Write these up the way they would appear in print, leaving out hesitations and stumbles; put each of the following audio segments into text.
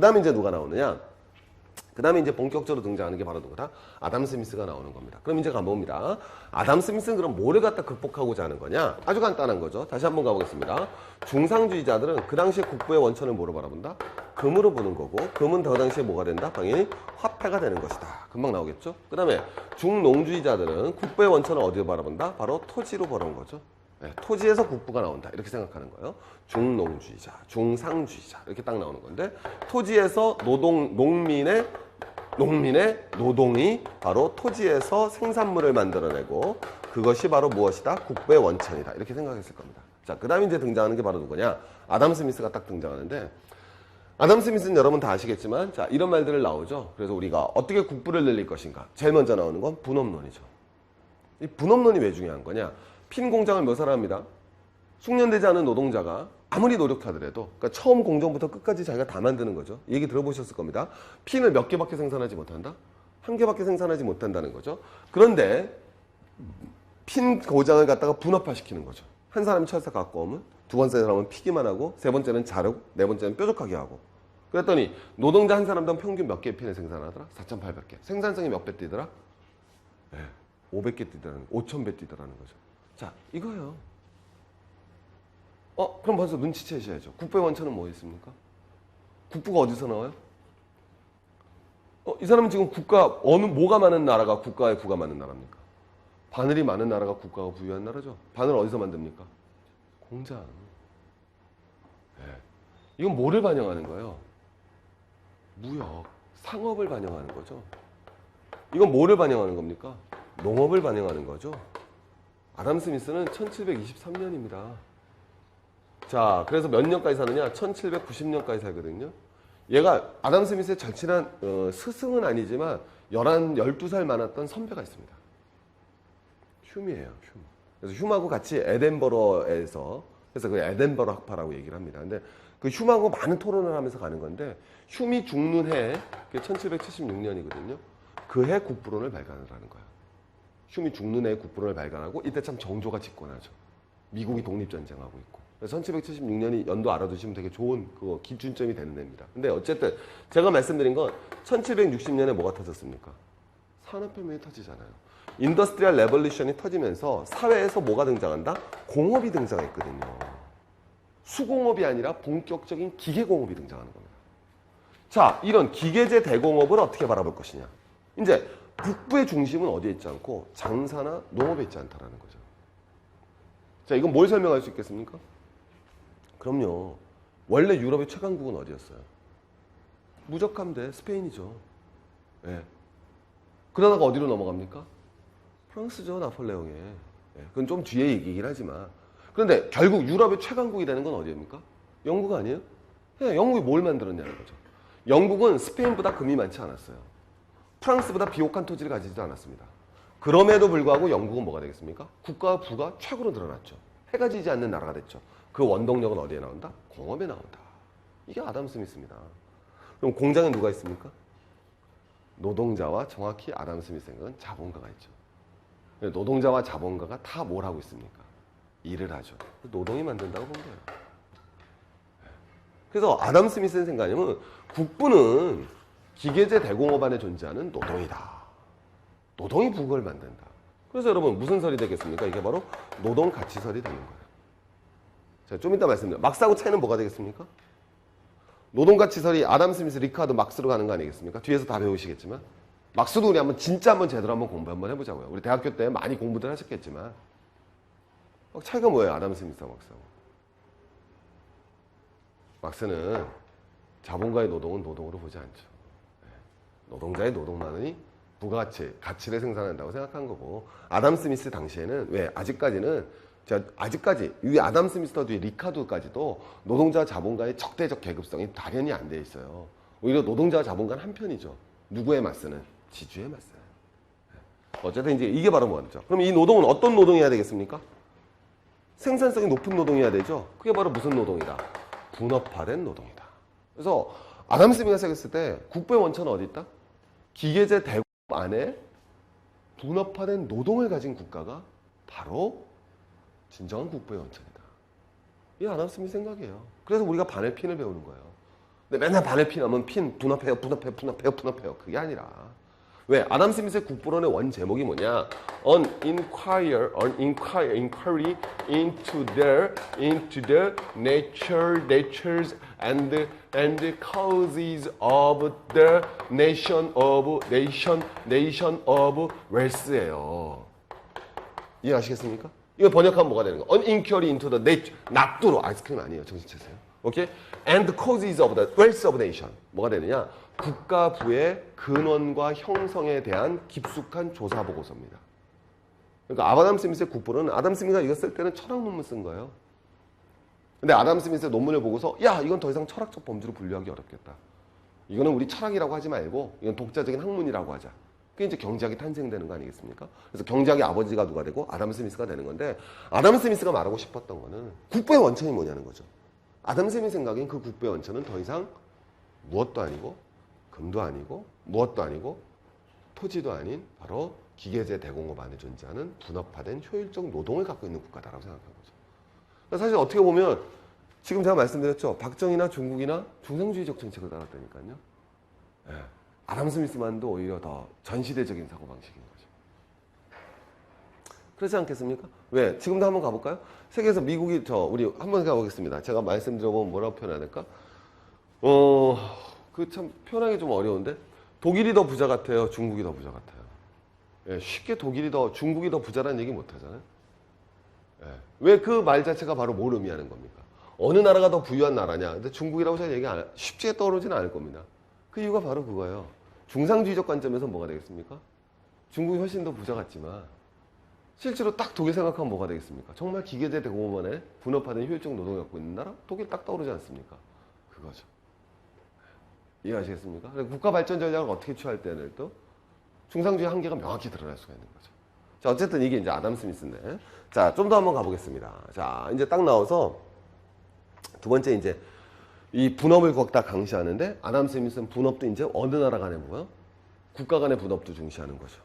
다음에 이제 누가 나오느냐? 그 다음에 이제 본격적으로 등장하는 게 바로 누구다? 아담 스미스가 나오는 겁니다. 그럼 이제 가봅니다. 아담 스미스는 그럼 뭐를 갖다 극복하고자 하는 거냐? 아주 간단한 거죠. 다시 한번 가보겠습니다. 중상주의자들은 그 당시에 국부의 원천을 뭐로 바라본다? 금으로 보는 거고, 금은 그 당시에 뭐가 된다? 당연히 화폐가 되는 것이다. 금방 나오겠죠? 그 다음에 중농주의자들은 국부의 원천을 어디로 바라본다? 바로 토지로 바라본 거죠. 네, 토지에서 국부가 나온다. 이렇게 생각하는 거예요. 중농주의자, 중상주의자 이렇게 딱 나오는 건데, 토지에서 농민의 노동이 바로 토지에서 생산물을 만들어내고, 그것이 바로 무엇이다? 국부의 원천이다. 이렇게 생각했을 겁니다. 자, 그 다음에 이제 등장하는 게 바로 누구냐? 아담 스미스가 딱 등장하는데, 아담 스미스는 여러분 다 아시겠지만, 자, 이런 말들을 나오죠. 그래서 우리가 어떻게 국부를 늘릴 것인가? 제일 먼저 나오는 건 분업론이죠. 이 분업론이 왜 중요한 거냐? 핀 공장을 몇 사람입니다. 숙련되지 않은 노동자가 아무리 노력하더라도, 그러니까 처음 공정부터 끝까지 자기가 다 만드는 거죠. 얘기 들어보셨을 겁니다. 핀을 몇 개밖에 생산하지 못한다? 한 개밖에 생산하지 못한다는 거죠. 그런데 핀 고장을 갖다가 분업화시키는 거죠. 한 사람이 철사 갖고 오면 두 번째 사람은 피기만 하고, 세 번째는 자르고, 네 번째는 뾰족하게 하고. 그랬더니 노동자 한 사람당 평균 몇 개의 핀을 생산하더라? 4,800개. 생산성이 몇 배 뛰더라? 네, 500개 뛰더라는, 5,000배 뛰더라는 거죠. 자, 이거예요. 그럼 벌써 눈치채셔야죠. 국부의 원천은 뭐였습니까? 국부가 어디서 나와요? 이 사람은 지금 뭐가 많은 나라가 국가의 부가 많은 나라입니까? 바늘이 많은 나라가 국가가 부유한 나라죠. 바늘 어디서 만듭니까? 공장. 네. 이건 뭐를 반영하는 거예요? 무역, 상업을 반영하는 거죠. 이건 뭐를 반영하는 겁니까? 농업을 반영하는 거죠. 아담 스미스는 1723년입니다. 자, 그래서 몇 년까지 사느냐? 1790년까지 살거든요. 얘가 아담 스미스의 절친한 스승은 아니지만 12살 많았던 선배가 있습니다. 휴미예요, 휴. 그래서 휴하고 같이 에덴버러에서, 그래서 그 에덴버러 학파라고 얘기를 합니다. 근데 그 휴하고 많은 토론을 하면서 가는 건데, 휴미 죽는 해, 그게 1776년이거든요. 그 해 국부론을 발간을 하는 거야. 휴미 죽는 해 국부론을 발간하고, 이때 참 정조가 집권하죠. 미국이 독립전쟁하고 있고. 그래서 1776년이 연도 알아두시면 되게 좋은 그 기준점이 되는 해입니다. 근데 어쨌든 제가 말씀드린 건 1760년에 뭐가 터졌습니까? 산업혁명이 터지잖아요. 인더스트리얼 레볼루션이 터지면서 사회에서 뭐가 등장한다? 공업이 등장했거든요. 수공업이 아니라 본격적인 기계공업이 등장하는 겁니다. 자, 이런 기계제 대공업을 어떻게 바라볼 것이냐? 이제 국부의 중심은 어디에 있지 않고 장사나 농업에 있지 않다라는 거죠. 자, 이건 뭘 설명할 수 있겠습니까? 그럼요. 원래 유럽의 최강국은 어디였어요? 무적함대 스페인이죠. 예. 그러다가 어디로 넘어갑니까? 프랑스죠, 나폴레옹에. 예. 그건 좀 뒤에 얘기긴 하지만. 그런데 결국 유럽의 최강국이 되는 건 어디입니까? 영국 아니에요? 예, 영국이 뭘 만들었냐는 거죠. 영국은 스페인보다 금이 많지 않았어요. 프랑스보다 비옥한 토지를 가지지도 않았습니다. 그럼에도 불구하고 영국은 뭐가 되겠습니까? 국가와 부가 최고로 늘어났죠. 해가 지지 않는 나라가 됐죠. 그 원동력은 어디에 나온다? 공업에 나온다. 이게 아담 스미스입니다. 그럼 공장에 누가 있습니까? 노동자와 정확히 아담 스미스 생각은 자본가가 있죠. 노동자와 자본가가 다 뭘 하고 있습니까? 일을 하죠. 노동이 만든다고 본 거예요. 그래서 아담 스미스의 생각이면 국부는 기계제 대공업 안에 존재하는 노동이다. 노동이 부를 만든다. 그래서 여러분 무슨 설이 되겠습니까? 이게 바로 노동 가치설이 되는 거예요. 자, 좀 이따 말씀드릴게요. 막스하고 차이는 뭐가 되겠습니까? 노동 가치설이 아담 스미스, 리카드, 막스로 가는 거 아니겠습니까? 뒤에서 다 배우시겠지만 막스도 우리 진짜 제대로 한번 공부 한번 해보자고요. 우리 대학교 때 많이 공부들 하셨겠지만 차이가 뭐예요? 아담 스미스와 막스하고. 막스는 자본가의 노동은 노동으로 보지 않죠. 노동자의 노동만이 가치를 생산한다고 생각한 거고, 아담 스미스 당시에는 왜 아직까지는 이 아담 스미스와 뒤에 리카드까지도 노동자와 자본가의 적대적 계급성이 발현이 안 돼 있어요. 오히려 노동자와 자본가는 한편이죠. 누구에 맞서는? 지주에 맞서요. 어쨌든 이제 이게 바로 뭐죠? 그럼 이 노동은 어떤 노동이어야 되겠습니까? 생산성이 높은 노동이어야 되죠. 그게 바로 무슨 노동이다? 분업화된 노동이다. 그래서 아담 스미스가 생각했을 때 국부의 원천은 어디 있다? 기계제 대공업 안에 분업화된 노동을 가진 국가가 바로 진정한 국부의 원천이다. 이게 아담 스미스 생각이에요. 그래서 우리가 바넬핀을 배우는 거예요. 근데 맨날 반을 피나면 분업해요. 그게 아니라. 왜? 아담 스미스의 국부론의 원 제목이 뭐냐? An inquiry into the natures and causes of the nation of wealth예요. 이해하시겠습니까? 이거 번역하면 뭐가 되는 거? An inquiry into the nature. 낙도로 아이스크림 아니에요. 정신 차세요. 오케이? And causes of the wealth of nation. 뭐가 되느냐? 국가부의 근원과 형성에 대한 깊숙한 조사 보고서입니다. 그러니까 아담 스미스의 국부는 아담 스미스가 이거 쓸 때는 철학 논문 쓴 거예요. 근데 아담 스미스의 논문을 보고서 야 이건 더 이상 철학적 범주로 분류하기 어렵겠다. 이거는 우리 철학이라고 하지 말고 이건 독자적인 학문이라고 하자. 그게 이제 경제학이 탄생되는 거 아니겠습니까? 그래서 경제학의 아버지가 누가 되고 아담 스미스가 되는 건데 아담 스미스가 말하고 싶었던 거는 국부의 원천이 뭐냐는 거죠. 아담 스미스 생각엔 그 국부의 원천은 더 이상 무엇도 아니고 금도 아니고 무엇도 아니고 토지도 아닌 바로 기계제 대공업 안에 존재하는 분업화된 효율적 노동을 갖고 있는 국가다라고 생각한 거죠. 그러니까 사실 어떻게 보면 지금 제가 말씀드렸죠. 박정희나 중국이나 중상주의적 정책을 따랐다니까요. 예. 아담 스미스만도 오히려 더 전시대적인 사고방식인 거죠. 그렇지 않겠습니까? 왜? 지금도 한번 가볼까요? 세계에서 미국이 우리 한번 가보겠습니다. 제가 말씀드려보면 뭐라고 표현해야 될까? 그 참 표현하기 좀 어려운데 독일이 더 부자 같아요? 중국이 더 부자 같아요? 예, 쉽게 중국이 더 부자라는 얘기 못 하잖아요. 예, 왜 그 말 자체가 바로 뭘 의미하는 겁니까? 어느 나라가 더 부유한 나라냐? 근데 중국이라고 제가 얘기 쉽게 떠오르지는 않을 겁니다. 그 이유가 바로 그거예요. 중상주의적 관점에서 뭐가 되겠습니까? 중국이 훨씬 더 부자 같지만 실제로 딱 독일 생각하면 뭐가 되겠습니까? 정말 기계제 대공업 안에 분업화된 효율적 노동을 갖고 있는 나라? 독일 딱 떠오르지 않습니까? 그거죠. 이해하시겠습니까? 국가 발전 전략을 어떻게 취할 때는 또 중상주의 한계가 명확히 드러날 수가 있는 거죠. 자, 어쨌든 이게 이제 아담 스미스인데. 자, 좀 더 한번 가보겠습니다. 자, 이제 딱 나와서 두 번째 이제 이 분업을 거기다 강시하는데 아담 스미스는 분업도 이제 어느 나라 간에 뭐야? 국가 간의 분업도 중시하는 거죠.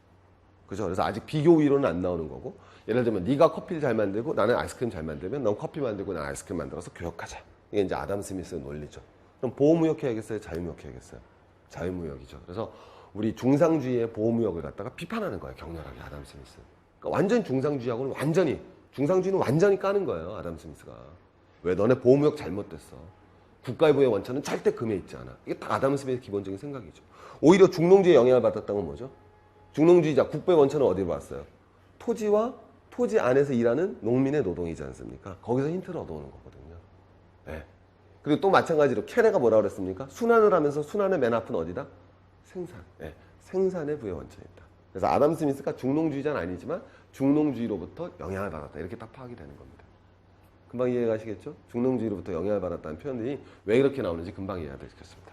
그죠? 그래서 아직 비교 위로는 안 나오는 거고 예를 들면 네가 커피를 잘 만들고 나는 아이스크림 잘 만들면 넌 커피 만들고 난 아이스크림 만들어서 교역하자. 이게 이제 아담 스미스의 논리죠. 그럼 보호무역 해야겠어요? 자유무역 해야겠어요? 자유무역이죠. 그래서 우리 중상주의의 보호무역을 갖다가 비판하는 거예요. 격렬하게 아담 스미스. 그러니까 완전 중상주의하고는 중상주의는 완전히 까는 거예요. 아담 스미스가. 왜? 너네 보호무역 잘못됐어. 국가부의 원천은 절대 금에 있지 않아. 이게 딱 아담 스미스의 기본적인 생각이죠. 오히려 중농주의에 영향을 받았던 건 뭐죠? 중농주의자 국부의 원천은 어디로 왔어요? 토지와 토지 안에서 일하는 농민의 노동이지 않습니까? 거기서 힌트를 얻어오는 거거든요. 네. 그리고 또 마찬가지로 케네가 뭐라고 그랬습니까? 순환을 하면서 순환의 맨 앞은 어디다? 생산. 네. 생산의 부의 원천이다. 그래서 아담 스미스가 중농주의자는 아니지만 중농주의로부터 영향을 받았다. 이렇게 딱 파악이 되는 겁니다. 금방 이해가시겠죠? 중농주의로부터 영향을 받았다는 표현들이 왜 이렇게 나오는지 금방 이해가 되겠습니다.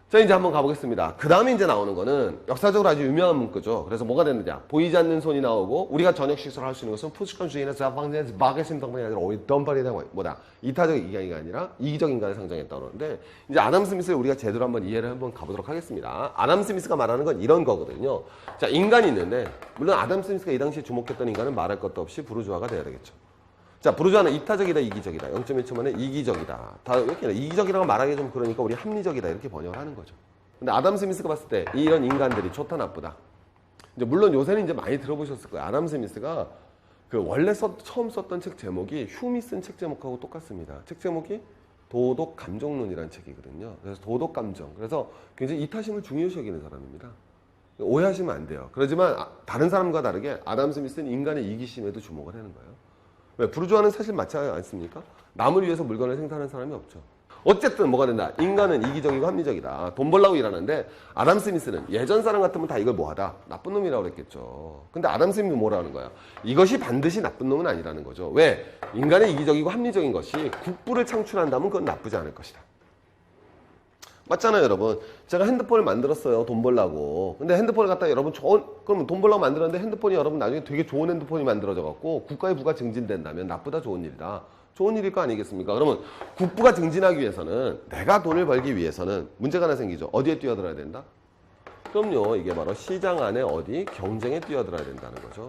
자, 이제 한번 가보겠습니다. 그 다음에 이제 나오는 거는 역사적으로 아주 유명한 문구죠. 그래서 뭐가 됐느냐. 보이지 않는 손이 나오고 우리가 저녁 식사를 할 수 있는 것은 푸시컨주의나 자방제에서 마게심 덕분이 아니라 오히려 덤벌이다. 뭐다. 이타적 인간이 아니라 이기적 인간을 상정했다고 그러는데 이제 아담 스미스를 우리가 제대로 한번 이해를 한번 가보도록 하겠습니다. 아담 스미스가 말하는 건 이런 거거든요. 자, 인간이 있는데 물론 아담 스미스가 이 당시에 주목했던 인간은 말할 것도 없이 부르주아가 돼야 되겠죠. 자, 부르주아는 이타적이다, 이기적이다. 0.1초 만에 이기적이다. 다 이렇게 이기적이라고 말하기 좀 그러니까 우리 합리적이다 이렇게 번역을 하는 거죠. 근데 아담 스미스가 봤을 때 이런 인간들이 좋다 나쁘다. 이제 물론 요새는 이제 많이 들어보셨을 거예요. 아담 스미스가 그 원래 처음 썼던 책 제목이 휴미 쓴 책 제목하고 똑같습니다. 책 제목이 도덕 감정론이라는 책이거든요. 그래서 도덕 감정. 그래서 굉장히 이타심을 중요시 여기는 사람입니다. 오해하시면 안 돼요. 그렇지만 다른 사람과 다르게 아담 스미스는 인간의 이기심에도 주목을 하는 거예요. 왜? 부르주아는 사실 맞지 않습니까? 남을 위해서 물건을 생산하는 사람이 없죠. 어쨌든 뭐가 된다. 인간은 이기적이고 합리적이다. 돈 벌라고 일하는데 아담 스미스는 예전 사람 같으면 다 이걸 뭐하다. 나쁜 놈이라고 그랬겠죠. 근데 아담 스미스는 뭐라는 거야? 이것이 반드시 나쁜 놈은 아니라는 거죠. 왜? 인간의 이기적이고 합리적인 것이 국부를 창출한다면 그건 나쁘지 않을 것이다. 맞잖아요, 여러분. 제가 핸드폰을 만들었어요. 돈 벌라고. 근데 핸드폰을 갖다가 여러분 그러면 돈 벌라고 만들었는데 핸드폰이 여러분 나중에 되게 좋은 핸드폰이 만들어져 갖고 국가의 부가 증진된다면 나쁘다 좋은 일이다. 좋은 일일 거 아니겠습니까? 그러면 국부가 증진하기 위해서는 내가 돈을 벌기 위해서는 문제가 하나 생기죠. 어디에 뛰어들어야 된다? 그럼요. 이게 바로 시장 안에 어디 경쟁에 뛰어들어야 된다는 거죠.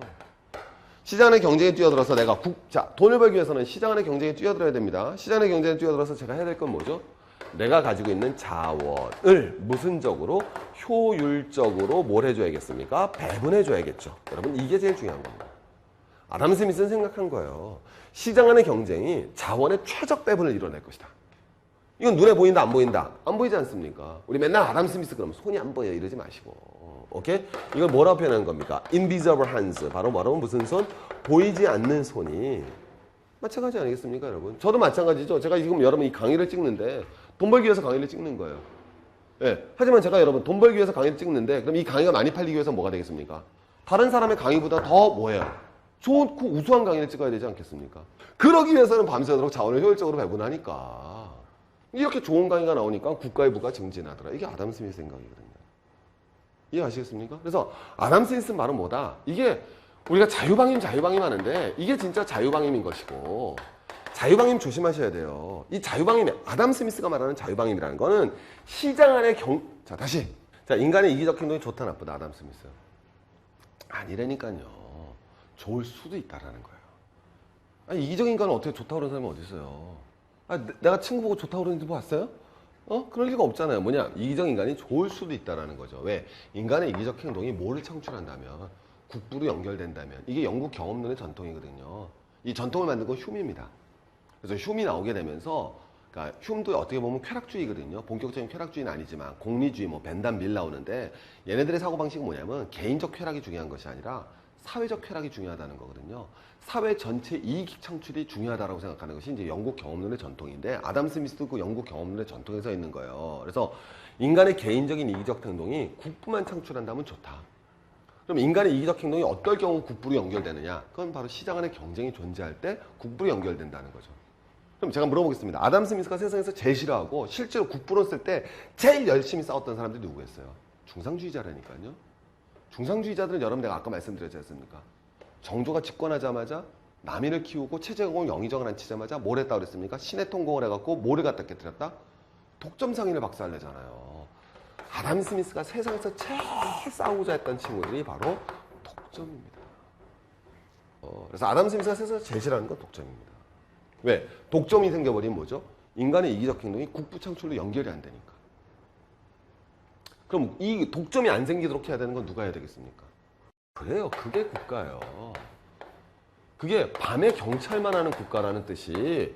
시장 안에 경쟁에 뛰어들어서 내가 돈을 벌기 위해서는 시장 안에 경쟁에 뛰어들어야 됩니다. 시장 안에 경쟁에 뛰어들어서 제가 해야 될 건 뭐죠? 내가 가지고 있는 자원을 무슨적으로 효율적으로 뭘 해줘야겠습니까? 배분해줘야겠죠. 여러분 이게 제일 중요한 겁니다. 아담 스미스는 생각한 거예요. 시장 안의 경쟁이 자원의 최적 배분을 이뤄낼 것이다. 이건 눈에 보인다 안 보인다? 안 보이지 않습니까? 우리 맨날 아담 스미스 그러면 손이 안 보여 이러지 마시고 오케이? 이걸 뭐라고 표현하는 겁니까? Invisible hands. 바로 뭐라고 무슨 손? 보이지 않는 손이 마찬가지 아니겠습니까 여러분? 저도 마찬가지죠. 제가 지금 여러분 이 강의를 찍는데 돈 벌기 위해서 강의를 찍는 거예요. 예. 하지만 제가 여러분 돈 벌기 위해서 강의를 찍는데 그럼 이 강의가 많이 팔리기 위해서 뭐가 되겠습니까? 다른 사람의 강의보다 더 뭐예요? 좋고 우수한 강의를 찍어야 되지 않겠습니까? 그러기 위해서는 밤새도록 자원을 효율적으로 배분하니까 이렇게 좋은 강의가 나오니까 국가의 부가 증진하더라. 이게 아담 스미스 생각이거든요. 이해하시겠습니까? 그래서 아담 스미스 말은 뭐다? 이게 우리가 자유방임 하는데 이게 진짜 자유방임인 것이고 자유방임 조심하셔야 돼요. 이 자유방임, 아담 스미스가 말하는 자유방임이라는 거는 시장 안의 자, 다시. 자, 인간의 이기적 행동이 좋다, 나쁘다, 아담 스미스. 아니라니까요. 좋을 수도 있다라는 거예요. 아니, 이기적 인간은 어떻게 좋다고 그러는 사람이 어디 있어요? 아, 내가 친구 보고 좋다고 그러는지 봤어요? 그럴 리가 없잖아요. 뭐냐? 이기적 인간이 좋을 수도 있다라는 거죠. 왜? 인간의 이기적 행동이 뭐를 창출한다면, 국부로 연결된다면, 이게 영국 경험론의 전통이거든요. 이 전통을 만든 건 흉입니다. 그래서 흉이 나오게 되면서, 그러니까 흉도 어떻게 보면 쾌락주의거든요. 본격적인 쾌락주의는 아니지만 공리주의, 뭐 벤담 밀 나오는데 얘네들의 사고방식은 뭐냐면 개인적 쾌락이 중요한 것이 아니라 사회적 쾌락이 중요하다는 거거든요. 사회 전체 이익 창출이 중요하다고 생각하는 것이 이제 영국 경험론의 전통인데 아담 스미스도 그 영국 경험론의 전통에서 있는 거예요. 그래서 인간의 개인적인 이기적 행동이 국부만 창출한다면 좋다. 그럼 인간의 이기적 행동이 어떨 경우 국부로 연결되느냐? 그건 바로 시장 안에 경쟁이 존재할 때 국부로 연결된다는 거죠. 그럼 제가 물어보겠습니다. 아담 스미스가 세상에서 제일 싫어하고 실제로 국부로 쓸 때 제일 열심히 싸웠던 사람들이 누구였어요? 중상주의자라니까요. 중상주의자들은 여러분 내가 아까 말씀드렸지 않습니까? 정조가 집권하자마자 남인을 키우고 체제공을 영의정을 안 치자마자 뭘 했다고 그랬습니까? 신의 통공을 해갖고 뭐를 갖다 깨뜨렸다? 독점상인을 박살내잖아요. 아담 스미스가 세상에서 제일 싸우고자 했던 친구들이 바로 독점입니다. 그래서 아담 스미스가 세상에서 제일 싫어하는 건 독점입니다. 왜? 독점이 생겨버리면 뭐죠? 인간의 이기적 행동이 국부 창출로 연결이 안 되니까. 그럼 이 독점이 안 생기도록 해야 되는 건 누가 해야 되겠습니까? 그래요. 그게 국가예요. 그게 밤에 경찰만 하는 국가라는 뜻이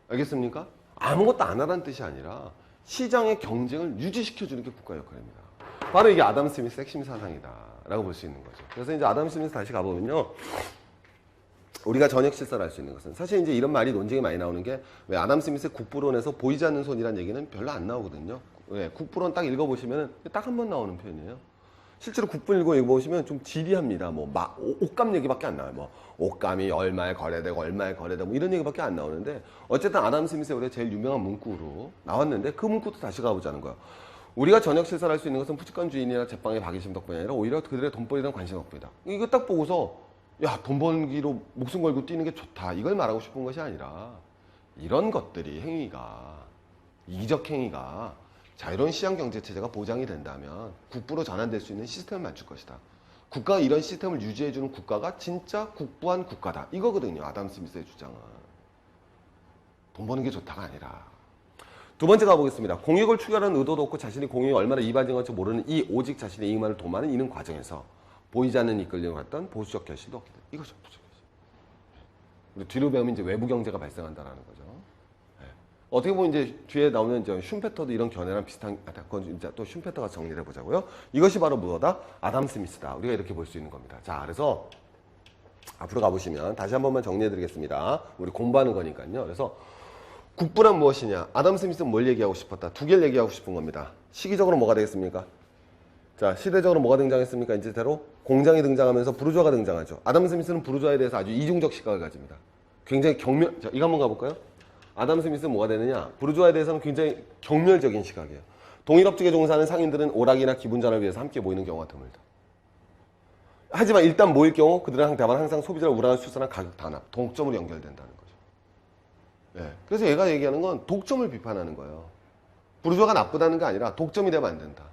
알겠습니까? 아무것도 안 하라는 뜻이 아니라 시장의 경쟁을 유지시켜주는 게 국가 역할입니다. 바로 이게 아담 스미스 핵심 사상이다 라고 볼 수 있는 거죠. 그래서 이제 아담 스미스 다시 가보면요. 우리가 전역 실사를 할 수 있는 것은 사실 이제 이런 말이 논쟁이 많이 나오는 게 왜 아담 스미스의 국부론에서 보이지 않는 손이라는 얘기는 별로 안 나오거든요. 왜? 국부론 딱 읽어보시면 딱 한 번 나오는 표현이에요. 실제로 국부 읽어보시면 좀 지리합니다. 뭐 옷감 얘기밖에 안 나와요. 뭐 옷감이 얼마에 거래되고 얼마에 거래되고 뭐 이런 얘기밖에 안 나오는데 어쨌든 아담 스미스의 우리가 제일 유명한 문구로 나왔는데 그 문구도 다시 가보자는 거예요. 우리가 전역 실사를 할 수 있는 것은 푸치간 주인이나 제빵의 박이심 덕분이 아니라 오히려 그들의 돈벌이에 대한 관심 덕분이다. 이거 딱 보고서 야, 돈 벌기로 목숨 걸고 뛰는 게 좋다. 이걸 말하고 싶은 것이 아니라 이런 것들이 행위가 이기적 행위가 자유로운 시장 경제 체제가 보장이 된다면 국부로 전환될 수 있는 시스템을 맞출 것이다. 국가가 이런 시스템을 유지해주는 국가가 진짜 국부한 국가다. 이거거든요. 아담 스미스의 주장은. 돈 버는 게 좋다가 아니라. 두 번째 가보겠습니다. 공익을 추구하는 의도도 없고 자신이 공익이 얼마나 이바진 건지 모르는 이 오직 자신의 이익만을 도모하는 이는 과정에서 보이지 않는 이끌림을 갖던 보수적 결실도 얻게 된다. 이거죠. 보수적 결실. 뒤로 배우면 이제 외부 경제가 발생한다는 거죠. 네. 어떻게 보면 이제 뒤에 나오는 이제 슌페터도 이런 견해랑 비슷한, 그건 이제 또 슌페터가 정리를 해보자고요. 이것이 바로 무엇이다? 아담 스미스다. 우리가 이렇게 볼 수 있는 겁니다. 자, 그래서 앞으로 가보시면 다시 한 번만 정리해드리겠습니다. 우리 공부하는 거니까요. 그래서 국부란 무엇이냐? 아담 스미스는 뭘 얘기하고 싶었다? 두 개를 얘기하고 싶은 겁니다. 시기적으로 뭐가 되겠습니까? 자, 시대적으로 뭐가 등장했습니까? 이제대로 공장이 등장하면서 부르주아가 등장하죠. 아담 스미스는 부르주아에 대해서 아주 이중적 시각을 가집니다. 굉장히 자, 이거 한번 가볼까요? 아담 스미스는 뭐가 되느냐? 부르주아에 대해서는 굉장히 경멸적인 시각이에요. 동일업직에 종사하는 상인들은 오락이나 기분전환을 위해서 함께 모이는 경우가 드물다. 하지만 일단 모일 경우 그들은 다만 항상 소비자를 우라할 수선한 가격 단합, 독점으로 연결된다는 거죠. 네. 그래서 얘가 얘기하는 건 독점을 비판하는 거예요. 부르주아가 나쁘다는 게 아니라 독점이 되면 안 된다.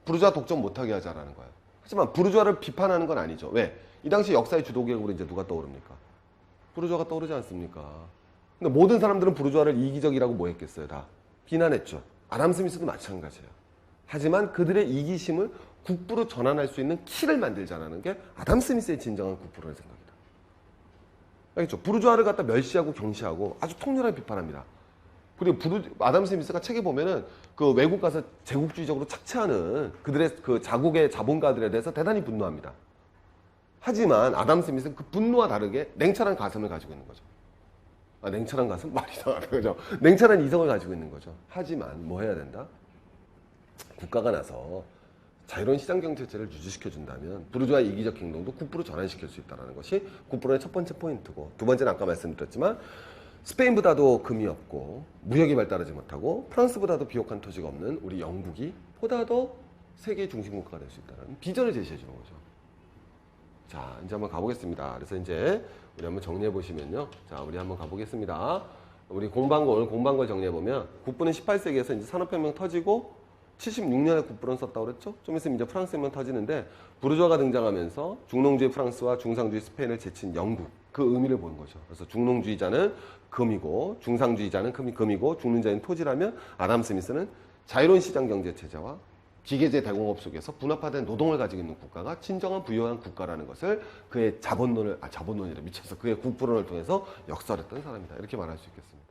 부르주아 독점 못하게 하자라는 거예요. 하지만 부르주아를 비판하는 건 아니죠. 왜? 이 당시 역사의 주도기획으로 이제 누가 떠오릅니까? 부르주아가 떠오르지 않습니까? 근데 모든 사람들은 부르주아를 이기적이라고 뭐 했겠어요? 다 비난했죠. 아담 스미스도 마찬가지예요. 하지만 그들의 이기심을 국부로 전환할 수 있는 키를 만들자라는 게 아담 스미스의 진정한 국부라는 생각이다. 알겠죠? 부르주아를 갖다 멸시하고 경시하고 아주 통렬하게 비판합니다. 그리고 아담 스미스가 책에 보면은 그 외국 가서 제국주의적으로 착취하는 그들의 그 자국의 자본가들에 대해서 대단히 분노합니다. 하지만 아담 스미스는 그 분노와 다르게 냉철한 가슴을 가지고 있는 거죠. 냉철한 가슴? 말이 이상하다. 그죠? 냉철한 이성을 가지고 있는 거죠. 하지만 뭐 해야 된다? 국가가 나서 자유로운 시장 경제체를 유지시켜준다면 부르주아의 이기적 행동도 국부로 전환시킬 수 있다는 것이 국부론의 첫 번째 포인트고, 두 번째는 아까 말씀드렸지만 스페인보다도 금이 없고 무역이 발달하지 못하고 프랑스보다도 비옥한 토지가 없는 우리 영국이 보다 더 세계 중심 국가가 될 수 있다는 비전을 제시해 주는 거죠. 자, 이제 한번 가보겠습니다. 그래서 이제 우리 한번 정리해 보시면요. 자, 우리 한번 가보겠습니다. 우리 공방고, 오늘 공방고 정리해 보면 국부는 18세기에서 이제 산업혁명 터지고 76년에 국부론 썼다고 그랬죠? 좀 있으면 이제 프랑스혁명 터지는데 부르주아가 등장하면서 중농주의 프랑스와 중상주의 스페인을 제친 영국, 그 의미를 보는 거죠. 그래서 중농주의자는 금이고 중상주의자는 금이고 죽는 자는 토지라면 아담 스미스는 자유로운 시장 경제 체제와 기계제 대공업 속에서 분업화된 노동을 가지고 있는 국가가 진정한 부유한 국가라는 것을 그의 자본론이라 미쳐서 그의 국부론을 통해서 역설했던 사람이다. 이렇게 말할 수 있겠습니다.